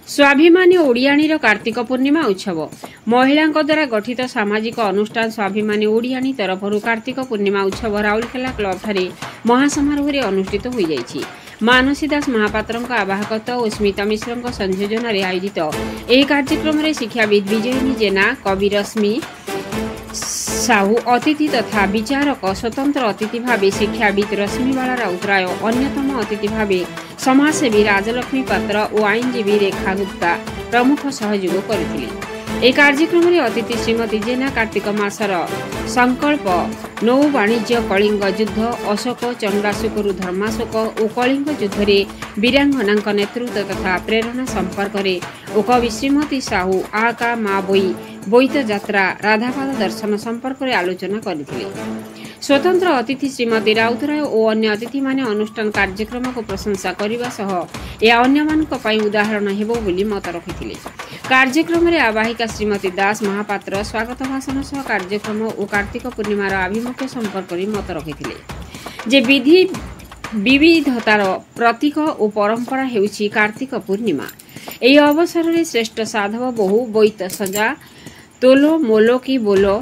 स्वाभिमानी ओडियाणीर कार्तिक पूर्णिमा उत्सव महिला द्वारा गठित सामाजिक अनुष्ठान स्वाभिमानी ओडियाणी तरफରୁ कार्तिक पूर्णिमा उत्सव राउरकेला क्लब ठारे महासमारोह अनुष्ठित हो जाइछि। मानसी दास महापात्र आवाहकत्व और स्मिता मिश्र संयोजन आयोजित यह कार्यक्रम में शिक्षाविद विजयिनी जेना, कवि रश्मि साहू अतिथि तथा विचारक स्वतंत्र अतिथि भाव शिक्षाविद रश्मिबाला राउतराय, अन्यतम अतिथि भाव समाजसेवी राजलक्ष्मी पात्र और आईनजीवी रेखा गुप्ता प्रमुख सहयोग करथिले। ए कार्यक्रम में अतिथि श्रीमती जेना कार्तिक मासर संकल्प, नौ वाणिज्य, कलिंग युद्ध, अशोक चंडाशोकरू धर्माशोक और कलिंग युद्ध में वीरांगना नेतृत्व तथा प्रेरणा संपर्क में और कवि श्रीमती साहू आका मा बोई बोईत यात्रा राधापाद दर्शन संपर्क में आलोचना करथिले। स्वतंत्र अतिथि श्रीमती राउतराय और अन्य अतिथि माने अनुष्ठान कार्यक्रम को प्रशंसा करने सह यह अन्य उदाहरण हेबो बोली मत रखिथिले। कार्यक्रम में आवाहिका श्रीमती दास महापात्र स्वागत भाषण सह कार्यक्रम और कार्तिक पूर्णिमार आभिमुख्य संपर्क में मत रखिथिले जे विधि विविधतार प्रतीक और परंपरा हेउछि कार्तिक पूर्णिमा। एही अवसर में श्रेष्ठ साधव बहु बोईत सजा तोलो मोलो की बोलो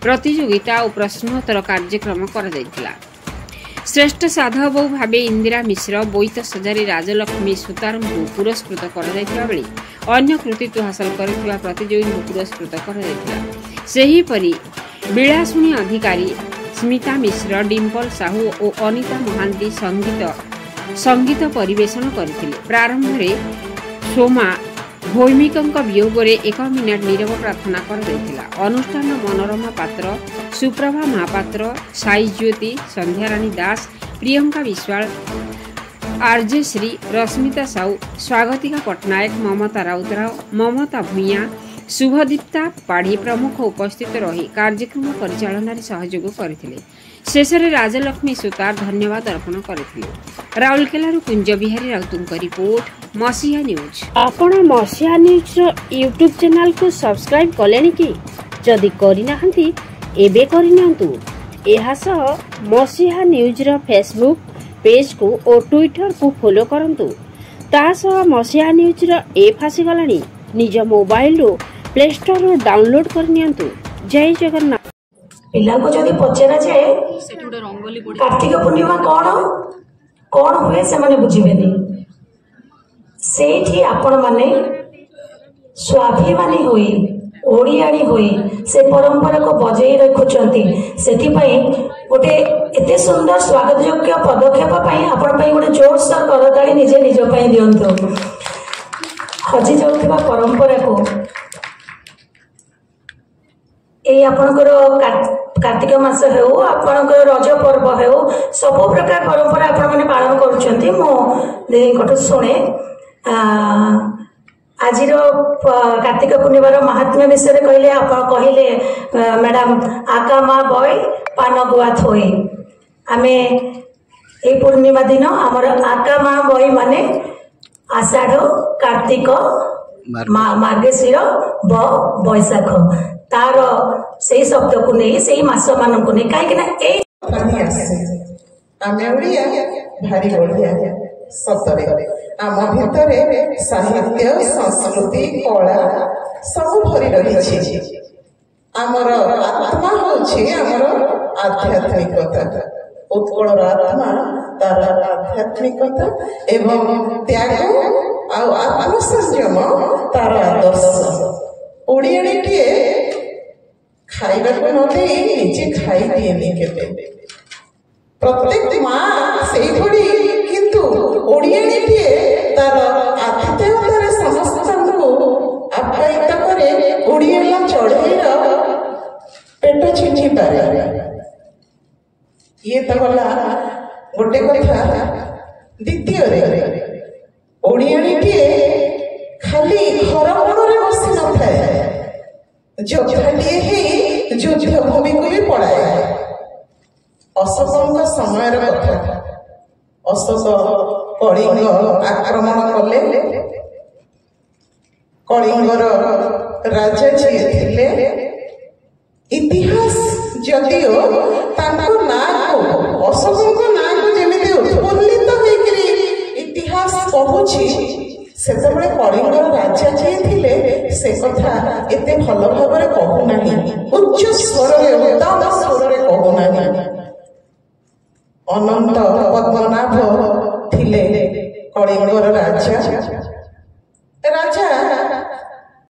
प्रतियोगिता और प्रश्नोत्तर कार्यक्रम कर श्रेष्ठ साधव बहु भावे इंदिरा मिश्र बोईत सजारी राजलक्ष्मी सुतार पुरस्कृत कर अन्य कृतित्व हासिल कर प्रतियोगी पुरस्कृत कर बिलासुणी अधिकारी स्मिता मिश्र, डिम्पल साहू और अनिता महांती संगीत परिवेशन करथिले। प्रारंभ में सोमा भौमिक वियोग में 1 मिनिट नीरव प्रार्थना कर अनुष्ठान मनोरमा पात्र, सुप्रभा महापात्र, साई ज्योति, संध्याराणी दास, प्रियंका विश्वाल, आरजे श्री, रश्मिता साहू, स्वागतिका पट्टनायक, ममता राउतराव, ममता भूया, शुभदीप्ता पाढ़ी प्रमुख उपस्थित रही कार्यक्रम परिचालन सहयोग करथिले। शेषरे राजलक्ष्मी सुतार धन्यवाद अर्पण करथिले। राउरकेला कुंज बिहारी राउतुंक रिपोर्ट, मसीहा न्यूज। आपण मसीहा न्यूज यूट्यूब चैनल को सब्सक्राइब कलेनि कि? जदि करिनाहंती एबे करिनियंतु। एहा सह मसीहा न्यूज रो फेसबुक पेज को और ट्विटर को फॉलो करंतु। ता सह मसीहा न्यूज रो ऐप आसी गलानी। निज मोबाइल रो प्ले स्टोर रो डाउनलोड करनियंतु। जय जगन्नाथ। पिला को जदि पचरा जाए कार्तिक पूर्णिमा कौन हुए से माने बुझिबेनी। सेठी आपण माने स्वाभिमानी होई ओडियाणी होई से परंपरा को बजाई रखुचंती। सेठी पई गोटे एते सुंदर स्वागत योग्य पदक्षेप पई आपण पई गोटे जोरसोर करताली निजे निज पई दियंतु। हजि जाउथिबा परंपरा को ए आपणकर कार्तिक मास हेउ आपणकर रज पर्व हेउ सब प्रकार परंपरा आपण माने पालन करूछंती। मो देहीकठ शुणे आज कार्तिक पूर्णिमार महात्म्य विषय कहले आप कहले मैडम आका मा बय पान गुआ थोई। आमे ए पूर्णिमा दिन आमर आका मा बय माने आषाढ़ कार्तिक मार्गशीर बैशाख तार से शब्द को नहीं से मास मान को नहीं कहीं भारी बढ़िया सतरे आम भितर साहित्य संस्कृति कला सब भरी रही। आमर आत्मा होछि आमर आध्यात्मिकता। उत्कलर आत्मा तार आध्यात्मिकता एवं त्याग आउ आत्मसंयम तार आदर्श। ओडियाणीटीए खाइबा को नदे निजे खाई दिएनी केबे। प्रत्येक माँ से भड़ी किंतु ओडियाणीटीए तार आतिथ्यतार समस्त को आप्यायित करे ओडियाला चढ़ईर पेट छिंची पारे। ये तो गला गोटे कथा। द्वितीय ओडियाणीटीए खाली घर कोणरे बसी न थाए, जोधाटीए ही युद्ध भूमि को भी पड़ाए। अशोक समय कथा। अशोक कलिंग आक्रमण कले। कलिंगर राजा जी थिले। इतिहास जदियो तांको ना को अशोक ना को जेमिति उत्फुल्लित होइकरी इतिहास कहूछि ସେତେବେଳେ କଳିଙ୍ଗର ରାଜା ଯିଏ ଥିଲେ ସେ କଥା ଏତେ ଭଲ ଭାବରେ କହୁନାହିଁ, ଉଚ୍ଚ ସ୍ୱରରେ ଉତ୍ତମ ସ୍ୱରରେ କହୁନାହିଁ। ଅନନ୍ତ ପଦ୍ମନାଭ ଥିଲେ କଳିଙ୍ଗର ରାଜା। ରାଜା